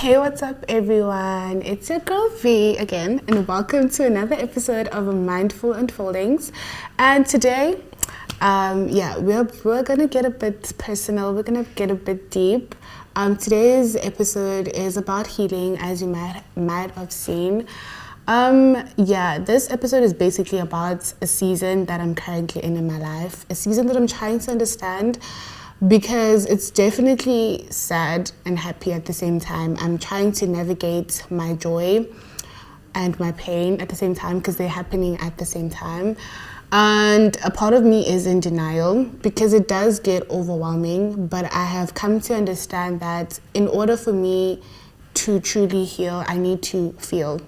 Hey, what's up, everyone? It's your girl V again, and welcome to another episode of Mindful Unfoldings. And today, we're gonna get a bit personal. We're gonna get a bit deep. Today's episode is about healing, as you might have seen. This episode is basically about a season that I'm currently in my life, a season that I'm trying to understand. Because it's definitely sad and happy at the same time. I'm trying to navigate my joy and my pain at the same time because they're happening at the same time. And a part of me is in denial because it does get overwhelming. But I have come to understand that in order for me to truly heal, I need to feel.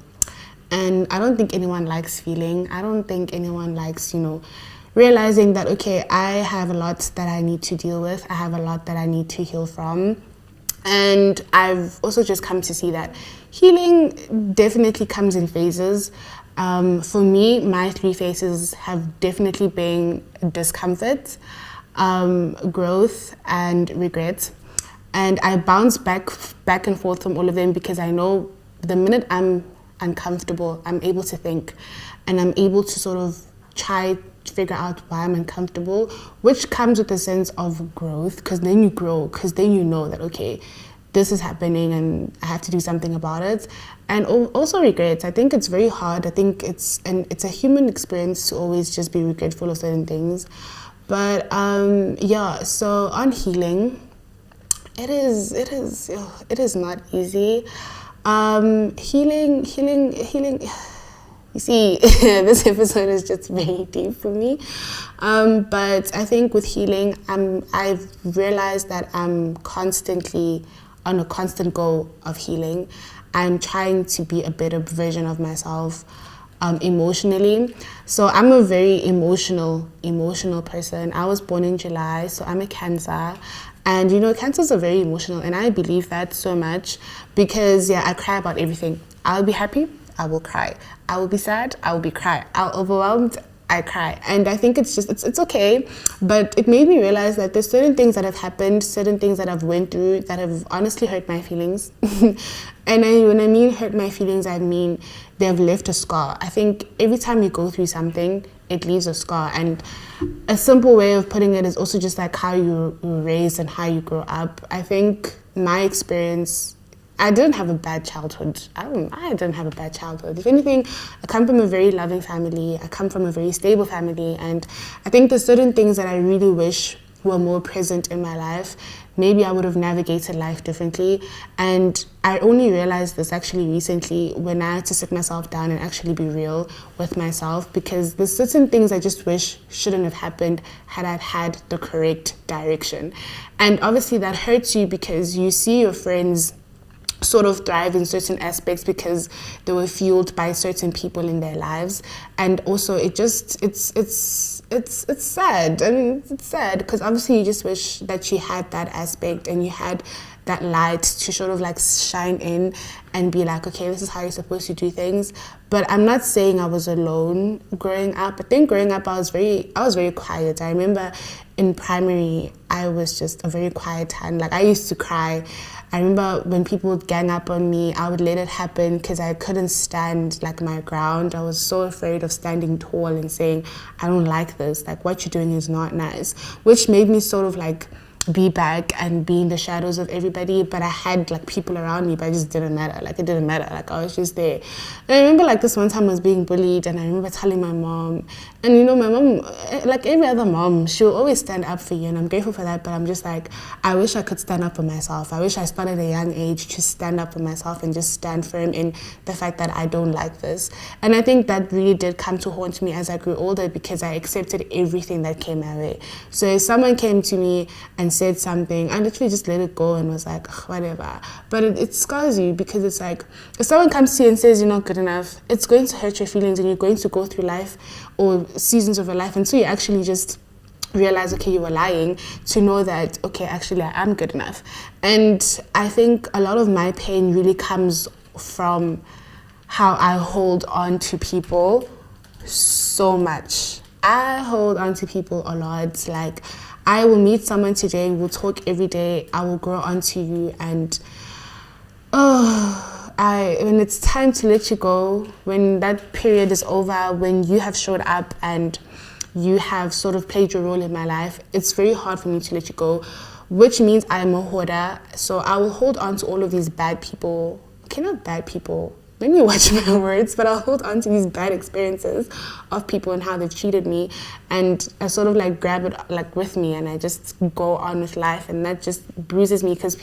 And I don't think anyone likes feeling. I don't think anyone likes, realizing that, okay, I have a lot that I need to deal with. I have a lot that I need to heal from. And I've also just come to see that healing definitely comes in phases. For me, my 3 phases have definitely been discomfort, growth, and regret. And I bounce back and forth from all of them because I know the minute I'm uncomfortable, I'm able to think and I'm able to sort of try to figure out why I'm uncomfortable, which comes with a sense of growth, because then you grow, because then you know that, okay, this is happening and I have to do something about it. And also regrets. I think it's very hard. I think it's a human experience to always just be regretful of certain things. But so on healing, it is not easy. Healing. You see, this episode is just very deep for me. But I think with healing, I've realized that I'm constantly on a constant goal of healing. I'm trying to be a better version of myself emotionally. So I'm a very emotional person. I was born in July, so I'm a Cancer. And cancers are very emotional, and I believe that so much because I cry about everything. I'll be happy, I will cry. I will be sad, I will be cry. I'll overwhelmed, I cry. And I think it's okay, but it made me realize that there's certain things that have happened, certain things that I've went through that have honestly hurt my feelings. And when I mean hurt my feelings, I mean they've left a scar. I think every time you go through something, it leaves a scar. And a simple way of putting it is also just like how you were raised and how you grow up. I think my experience, I didn't have a bad childhood. I didn't have a bad childhood. If anything, I come from a very loving family. I come from a very stable family. And I think there's certain things that I really wish were more present in my life. Maybe I would have navigated life differently. And I only realized this actually recently when I had to sit myself down and actually be real with myself, because there's certain things I just wish shouldn't have happened had I had the correct direction. And obviously that hurts you because you see your friends sort of thrive in certain aspects because they were fueled by certain people in their lives. And also it's sad. I mean, it's sad because obviously you just wish that you had that aspect and you had that light to sort of like shine in and be like, okay, this is how you're supposed to do things. But I'm not saying I was alone growing up. I think growing up I was very quiet. I remember in primary I was just a very quiet hand. Like I used to cry. I remember when people would gang up on me, I would let it happen because I couldn't stand like my ground. I was so afraid of standing tall and saying, I don't like this, like what you're doing is not nice, which made me sort of like be back and be in the shadows of everybody. But I had like people around me, but it just didn't matter. Like it didn't matter. Like I was just there. And I remember like this one time I was being bullied, and I remember telling my mom, and my mom, like every other mom, she'll always stand up for you, and I'm grateful for that. But I'm just like, I wish I could stand up for myself. I wish I started at a young age to stand up for myself and just stand firm in the fact that I don't like this. And I think that really did come to haunt me as I grew older because I accepted everything that came my way. So if someone came to me and said something, I literally just let it go and was like, whatever. But it scars you because it's like, if someone comes to you and says you're not good enough, it's going to hurt your feelings, and you're going to go through life or seasons of your life until you actually just realize, okay, you were lying, to know that, okay, actually I am good enough. And I think a lot of my pain really comes from how I hold on to people so much. I hold on to people a lot. Like, I will meet someone today, we'll talk every day, I will grow onto you, and When it's time to let you go, when that period is over, when you have showed up and you have sort of played your role in my life, it's very hard for me to let you go, which means I'm a hoarder. So I will hold on to all of these bad people. Okay, not bad people. Let me watch my words, but I'll hold on to these bad experiences of people and how they've treated me, and I sort of like grab it like with me, and I just go on with life, and that just bruises me because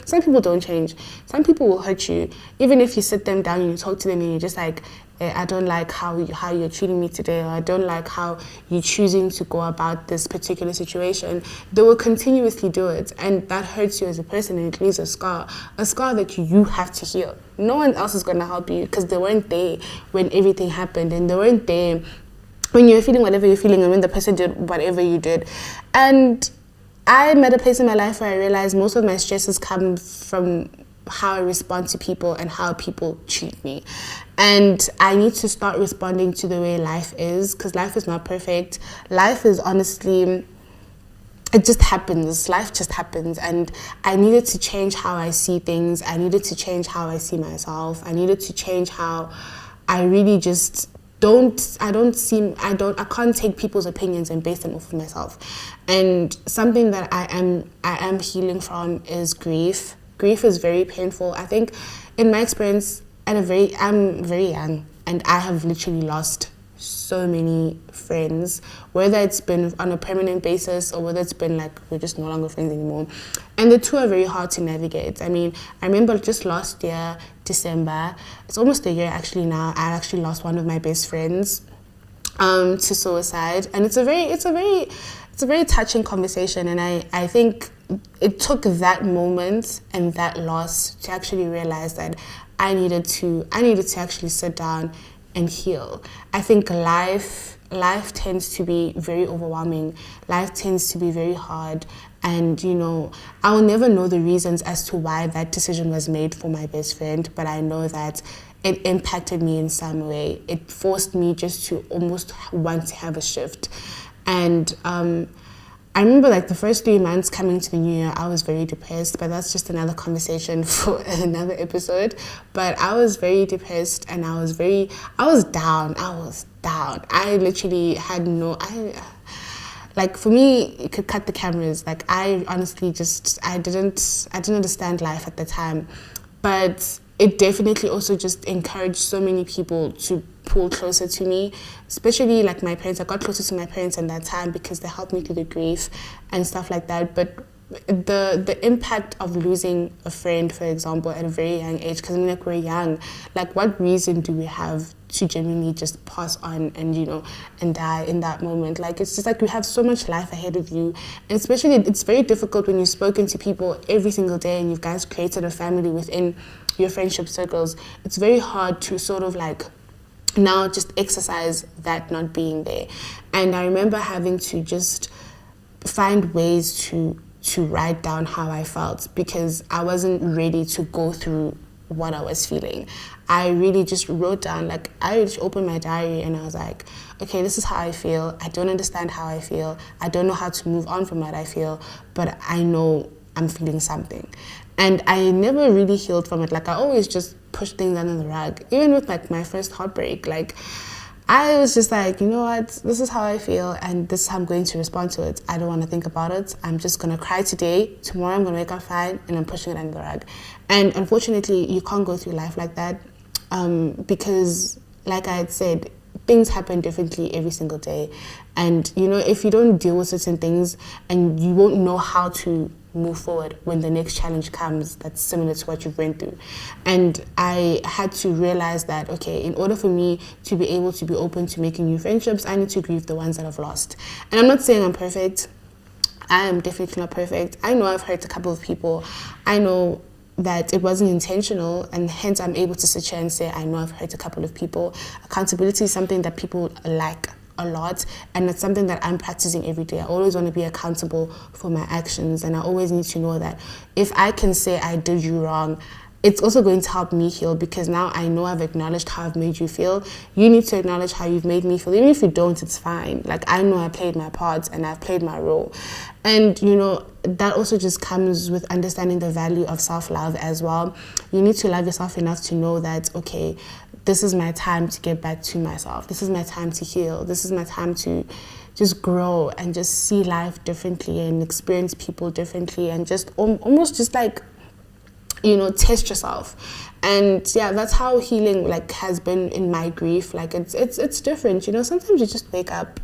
some people don't change. Some people will hurt you, even if you sit them down and you talk to them and you're just like, I don't like how you're treating me today, or I don't like how you're choosing to go about this particular situation. They will continuously do it, and that hurts you as a person, and it leaves a scar that you have to heal. No one else is going to help you because they weren't there when everything happened, and they weren't there when you were feeling whatever you're feeling and when the person did whatever you did. And I'm at a place in my life where I realize most of my stresses come from how I respond to people and how people treat me. And I need to start responding to the way life is, because life is not perfect. Life is honestly, it just happens. Life just happens. And I needed to change how I see things. I needed to change how I see myself. I needed to change how I really just I can't take people's opinions and base them off of myself. And something that I am healing from is grief. Grief is very painful. I think in my experience, I'm very young, and I have literally lost so many friends, whether it's been on a permanent basis or whether it's been like we're just no longer friends anymore. And the two are very hard to navigate. I mean, I remember just last year, December, it's almost a year actually now, I actually lost one of my best friends to suicide. And it's a very touching conversation, and I think it took that moment and that loss to actually realize that I needed to actually sit down and heal. I think life tends to be very overwhelming. Life tends to be very hard, and I will never know the reasons as to why that decision was made for my best friend, but I know that it impacted me in some way. It forced me just to almost want to have a shift. And I remember like the first 3 months coming to the new year, I was very depressed, but that's just another conversation for another episode. But I was very depressed, and I was down. I literally had like for me, you could cut the cameras. Like I honestly I didn't understand life at the time. But it definitely also just encouraged so many people to pull closer to me, especially like my parents. I got closer to my parents in that time because they helped me through the grief and stuff like that. But the impact of losing a friend, for example, at a very young age, because like we're young, like what reason do we have to genuinely just pass on and die in that moment? Like it's just like you have so much life ahead of you, and especially it's very difficult when you've spoken to people every single day and you guys created a family within your friendship circles. It's very hard to sort of like now just exercise that not being there. And I remember having to just find ways to write down how I felt, because I wasn't ready to go through what I was feeling. I really just wrote down, like I just opened my diary and I was like, okay, this is how I feel. I don't understand how I feel. I don't know how to move on from what I feel, but I know I'm feeling something. And I never really healed from it. Like I always just pushed things under the rug. Even with like my first heartbreak, like I was just like, you know what, this is how I feel and this is how I'm going to respond to it. I don't want to think about it. I'm just going to cry today. Tomorrow I'm going to wake up fine, and I'm pushing it under the rug. And unfortunately, you can't go through life like that because, like I had said, things happen differently every single day. And, if you don't deal with certain things, and you won't know how to move forward when the next challenge comes that's similar to what you've went through. And I had to realize that, okay, in order for me to be able to be open to making new friendships, I need to grieve the ones that I've lost. And I'm not saying I'm perfect. I am definitely not perfect. I know I've hurt a couple of people. I know that it wasn't intentional, and hence I'm able to sit here and say I know I've hurt a couple of people. Accountability is something that people like a lot, and it's something that I'm practicing every day. I always want to be accountable for my actions, and I always need to know that if I can say I did you wrong, it's also going to help me heal, because now I know I've acknowledged how I've made you feel. You need to acknowledge how you've made me feel. Even if you don't, it's fine. Like, I know I played my part and I've played my role. And, you know, that also just comes with understanding the value of self-love as well. You need to love yourself enough to know that, okay, this is my time to get back to myself. This is my time to heal. This is my time to just grow and just see life differently and experience people differently, and just almost just like, you know, test yourself. And yeah, that's how healing like has been in my grief. Like, it's different, you know. Sometimes you just wake up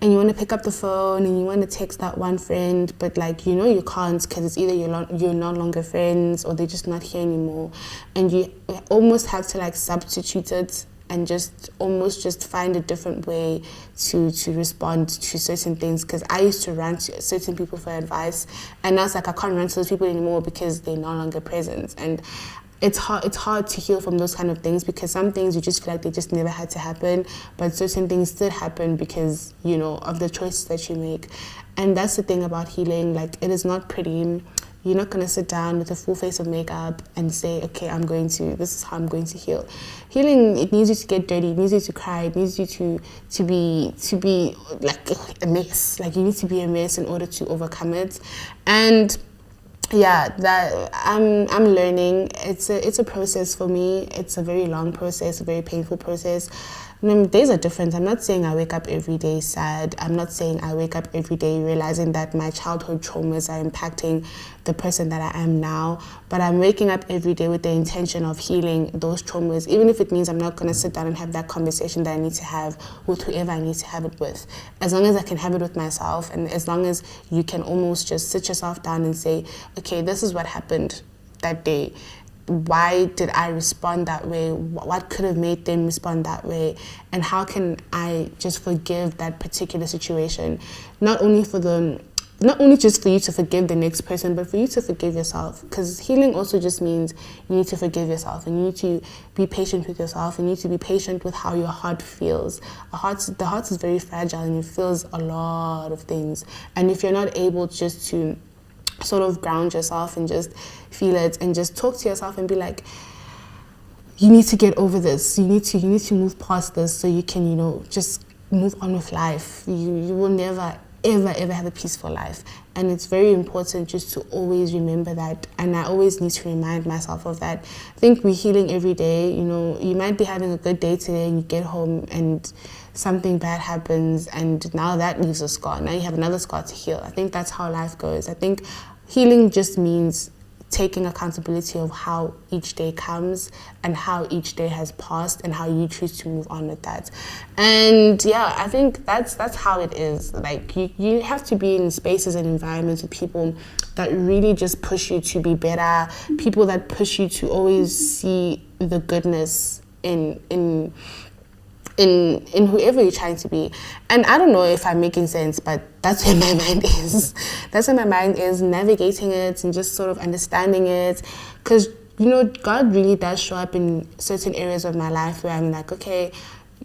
and you want to pick up the phone and you want to text that one friend, but like, you know, you can't, because it's either you're no longer friends or they're just not here anymore, and you almost have to like substitute it and just almost just find a different way to respond to certain things. Because I used to run to certain people for advice, and now it's like I can't run to those people anymore because they're no longer present. And it's hard to heal from those kind of things, because some things you just feel like they just never had to happen, but certain things did happen because, you know, of the choices that you make. And that's the thing about healing. Like, it is not pretty. You're not going to sit down with a full face of makeup and say, okay, this is how I'm going to heal. Healing, it needs you to get dirty, it needs you to cry, it needs you to be like a mess. Like, you need to be a mess in order to overcome it. And yeah, that I'm learning. It's a process for me. It's a very long process, a very painful process. I mean, days are different. I'm not saying I wake up every day sad. I'm not saying I wake up every day realizing that my childhood traumas are impacting the person that I am now. But I'm waking up every day with the intention of healing those traumas, even if it means I'm not going to sit down and have that conversation that I need to have with whoever I need to have it with. As long as I can have it with myself, and as long as you can almost just sit yourself down and say, okay, this is what happened that day. Why did I respond that way? What could have made them respond that way? And how can I just forgive that particular situation? Not only just for you to forgive the next person, but for you to forgive yourself. Because healing also just means you need to forgive yourself, and you need to be patient with yourself, and you need to be patient with how your heart feels. The heart is very fragile, and it feels a lot of things. And if you're not able just to sort of ground yourself and just feel it and just talk to yourself and be like, you need to get over this, you need to move past this so you can, you know, just move on with life. You will never ever have a peaceful life. And it's very important just to always remember that, and I always need to remind myself of that. I think we're healing every day. You know, you might be having a good day today and you get home and something bad happens, and now that leaves a scar. Now you have another scar to heal. I think that's how life goes. I think healing just means taking accountability of how each day comes and how each day has passed and how you choose to move on with that. And yeah, I think that's how it is. Like, you have to be in spaces and environments with people that really just push you to be better, people that push you to always see the goodness in whoever you're trying to be. And I don't know if I'm making sense, but that's where my mind is. That's where my mind is, navigating it and just sort of understanding it. Because, you know, God really does show up in certain areas of my life where I'm like, okay,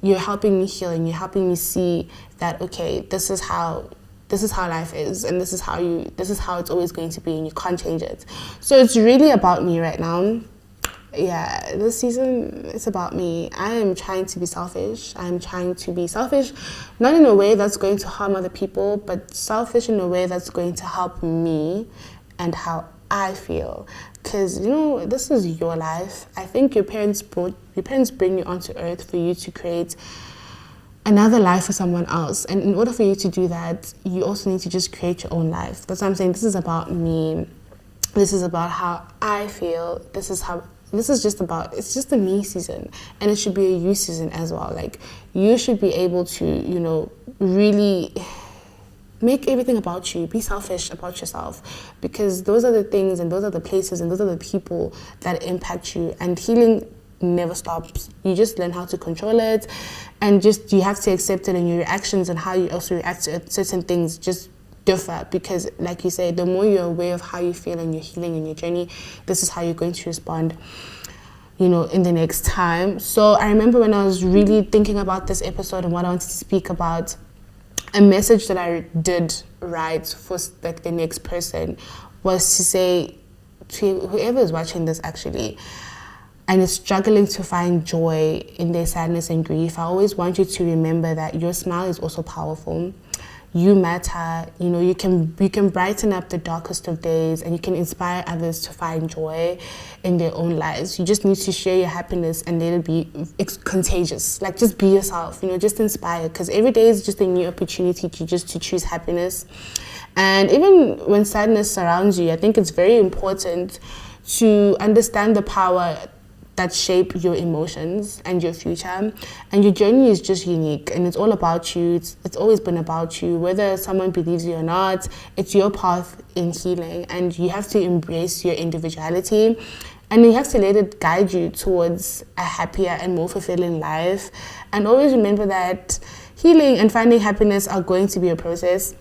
you're helping me heal and you're helping me see that, okay, this is how life is, and this is how it's always going to be, and you can't change it. So it's really about me right now. Yeah, this season, it's about me. I am trying to be selfish. I'm trying to be selfish, not in a way that's going to harm other people, but selfish in a way that's going to help me and how I feel. Because, you know, this is your life. I think your parents bring you onto earth for you to create another life for someone else. And in order for you to do that, you also need to just create your own life. That's what I'm saying. This is about me. This is about how I feel. It's just a me season, and it should be a you season as well. Like, you should be able to, you know, really make everything about you. Be selfish about yourself, because those are the things and those are the places and those are the people that impact you. And healing never stops. You just learn how to control it, and just you have to accept it, and your reactions and how you also react to certain things just differ, because like you say, the more you're aware of how you feel and your healing and your journey, this is how you're going to respond, you know, in the next time. So I remember when I was really thinking about this episode and what I wanted to speak about, a message that I did write for like the next person was to say to whoever is watching this actually, and is struggling to find joy in their sadness and grief, I always want you to remember that your smile is also powerful. You matter. You know, you can brighten up the darkest of days, and you can inspire others to find joy in their own lives. You just need to share your happiness and let it be contagious. Like, just be yourself, you know, just inspire, because every day is just a new opportunity to choose happiness. And even when sadness surrounds you, I think it's very important to understand the power that shape your emotions and your future. And your journey is just unique, and it's all about you. It's always been about you. Whether someone believes you or not, it's your path in healing, and you have to embrace your individuality, and you have to let it guide you towards a happier and more fulfilling life. And always remember that healing and finding happiness are going to be a process,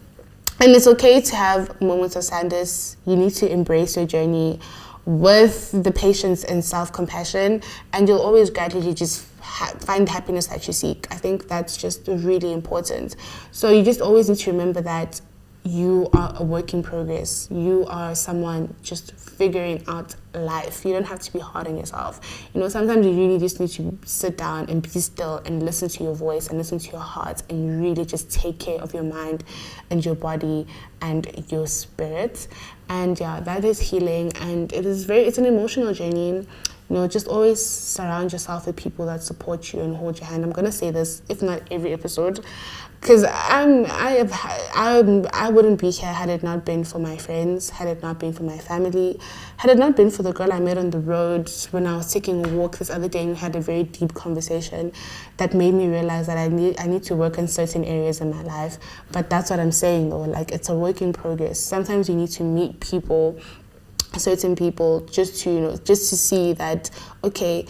and it's okay to have moments of sadness. You need to embrace your journey with the patience and self-compassion, and you'll always gradually just find happiness that you seek. I think that's just really important. So you just always need to remember that you are a work in progress. You are someone just figuring out life. You don't have to be hard on yourself. You know, sometimes you really just need to sit down and be still and listen to your voice and listen to your heart, and really just take care of your mind and your body and your spirit. And yeah, that is healing, and it's an emotional journey. You know, just always surround yourself with people that support you and hold your hand. I'm gonna say this, if not every episode, because I wouldn't be here had it not been for my friends, had it not been for my family, had it not been for the girl I met on the road when I was taking a walk this other day, and we had a very deep conversation that made me realize that I need to work in certain areas in my life. But that's what I'm saying though, like, it's a work in progress. Sometimes you need to meet people, certain people, just to see that, okay,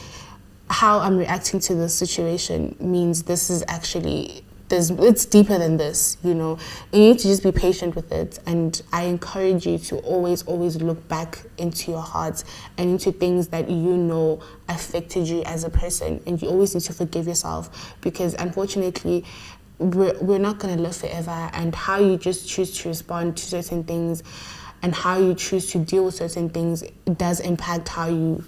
how I'm reacting to this situation means this is actually, it's deeper than this, you know. You need to just be patient with it. And I encourage you to always look back into your heart and into things that you know affected you as a person. And you always need to forgive yourself, because unfortunately we're not going to live forever. And how you just choose to respond to certain things and how you choose to deal with certain things does impact how you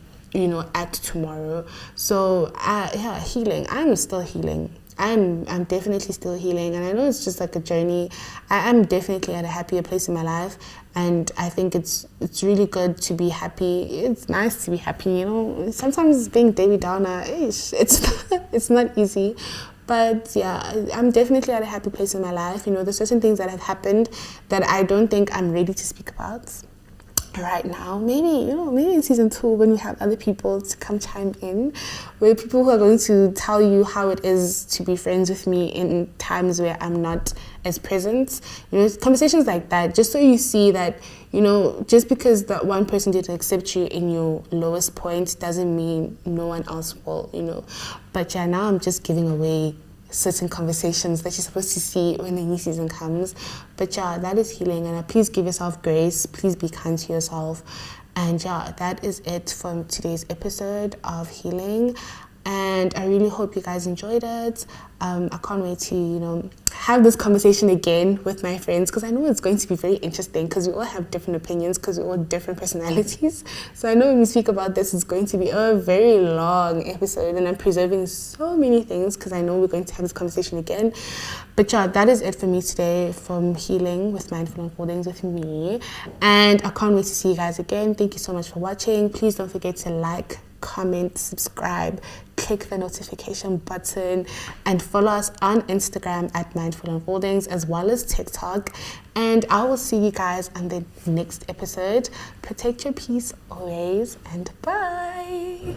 act tomorrow. So yeah, healing. I'm still healing. I'm definitely still healing, and I know it's just like a journey. I'm definitely at a happier place in my life, and I think it's really good to be happy. It's nice to be happy, you know. Sometimes being Debbie Downer, it's not easy. But yeah, I'm definitely at a happy place in my life. You know, there's certain things that have happened that I don't think I'm ready to speak about right now. Maybe in season 2, when we have other people to come chime in, where people who are going to tell you how it is to be friends with me in times where I'm not as present. You know, conversations like that, just so you see that, you know, just because that one person didn't accept you in your lowest point doesn't mean no one else will, you know. But yeah, now I'm just giving away certain conversations that you're supposed to see when the new season comes. But yeah, that is healing, and please give yourself grace. Please be kind to yourself. And yeah, that is it from today's episode of Healing. And I really hope you guys enjoyed it. I can't wait to, have this conversation again with my friends, because I know it's going to be very interesting, because we all have different opinions, because we all have different personalities. So I know when we speak about this, it's going to be a very long episode, and I'm preserving so many things because I know we're going to have this conversation again. But yeah, that is it for me today from Healing with Mindful Unfoldings with me. And I can't wait to see you guys again. Thank you so much for watching. Please don't forget to like, comment, subscribe, click the notification button, and follow us on Instagram at Mindful Unfoldings, as well as TikTok. And I will see you guys on the next episode. Protect your peace always, and bye.